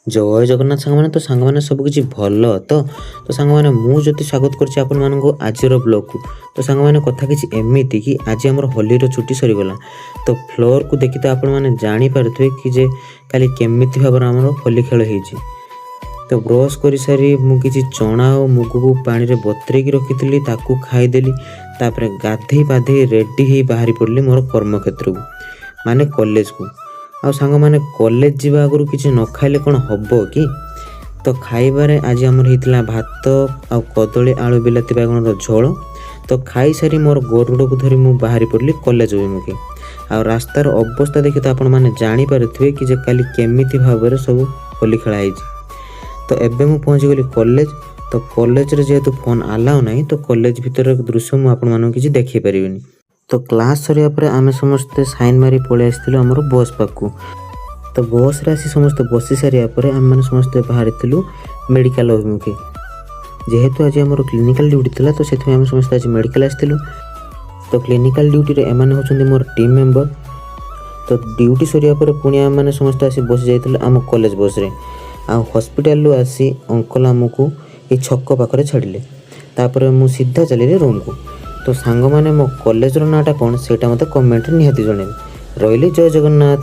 ଜୟ ଜଗନ୍ନାଥ ସାଙ୍ଗମାନେ। ତ ସାଙ୍ଗମାନେ ସବୁ କିଛି ଭଲ ତ ସାଙ୍ଗମାନେ ମୁଁ ଯଦି ସ୍ୱାଗତ କରୁଛି ଆପଣମାନଙ୍କୁ ଆଜିର ବ୍ଲଗ୍କୁ। ତ ସାଙ୍ଗମାନେ କଥା କିଛି ଏମିତି କି ଆଜି ଆମର ହୋଲିର ଛୁଟି ସରିଗଲା। ତ ଫ୍ଲୋରକୁ ଦେଖି ତ ଆପଣମାନେ ଜାଣିପାରୁଥିବେ କି ଯେ କାଲି କେମିତି ଭାବରେ ଆମର ହୋଲି ଖେଳ ହେଇଛି। ତ ବ୍ରସ୍ କରିସାରି ମୁଁ କିଛି ଚଣା ଆଉ ମୁଗକୁ ପାଣିରେ ବତୁରେଇକି ରଖିଥିଲି, ତାକୁ ଖାଇଦେଲି। ତାପରେ ଗାଧେଇ ପାଧେଇ ରେଡ଼ି ହେଇ ବାହାରି ପଡ଼ିଲି ମୋର କର୍ମକ୍ଷେତ୍ରକୁ, ମାନେ କଲେଜକୁ। ଆଉ ସାଙ୍ଗମାନେ କଲେଜ ଯିବା ଆଗରୁ କିଛି ନ ଖାଇଲେ କ'ଣ ହବ କି? ତ ଖାଇବାରେ ଆଜି ଆମର ହେଇଥିଲା ଭାତ ଆଉ କଦଳୀ ଆଳୁ ବିଲାତି ବାଇଗଣର ଝୋଳ। ତ ଖାଇସାରି ମୋର ଗରୁଡ଼କୁ ଧରି ମୁଁ ବାହାରି ପଡ଼ିଲି କଲେଜ ଅଭିମୁଖେ। ଆଉ ରାସ୍ତାର ଅବସ୍ଥା ଦେଖି ତ ଆପଣମାନେ ଜାଣିପାରୁଥିବେ କି ଯେ କାଲି କେମିତି ଭାବରେ ସବୁ ହୋଲି ଖେଳା ହେଇଛି। ତ ଏବେ ମୁଁ ପହଞ୍ଚିଗଲି କଲେଜ। ତ କଲେଜରେ ଯେହେତୁ ଫୋନ୍ ଆଲାଉ ନାହିଁ, ତ କଲେଜ ଭିତର ଦୃଶ୍ୟ ମୁଁ ଆପଣମାନଙ୍କୁ କିଛି ଦେଖାଇ ପାରିବିନି। ତ କ୍ଲାସ୍ ସରିବା ପରେ ଆମେ ସମସ୍ତେ ସାଇନ୍ ମାରି ପଳେଇ ଆସିଥିଲୁ ଆମର ବସ୍ ପାଖକୁ। ତ ବସ୍ରେ ଆସି ସମସ୍ତେ ବସି ସାରିବା ପରେ ଆମେମାନେ ସମସ୍ତେ ବାହାରିଥିଲୁ ମେଡ଼ିକାଲ ଅଭିମୁଖେ। ଯେହେତୁ ଆଜି ଆମର କ୍ଲିନିକାଲ୍ ଡ୍ୟୁଟି ଥିଲା, ତ ସେଥିପାଇଁ ଆମେ ସମସ୍ତେ ଆଜି ମେଡ଼ିକାଲ ଆସିଥିଲୁ। ତ କ୍ଲିନିକାଲ୍ ଡ୍ୟୁଟିରେ ଏମାନେ ହେଉଛନ୍ତି ମୋର ଟିମ୍ ମେମ୍ବର। ତ ଡ୍ୟୁଟି ସରିବା ପରେ ପୁଣି ଆମେମାନେ ସମସ୍ତେ ଆସି ବସି ଯାଇଥିଲୁ ଆମ କଲେଜ ବସ୍ରେ। ଆଉ ହସ୍ପିଟାଲରୁ ଆସି ଅଙ୍କଲ ଆମକୁ ଏଇ ଛକ ପାଖରେ ଛାଡ଼ିଲେ। ତାପରେ ମୁଁ ସିଧା ଚାଲିଲି ରୁମ୍କୁ। ତ ସାଙ୍ଗମାନେ ମୋ କଲେଜର ନାଁଟା କ'ଣ ସେଇଟା ମୋତେ କମେଣ୍ଟରେ ନିହାତି ଜଣାଇବେ। ରହିଲି, ଜୟ ଜଗନ୍ନାଥ।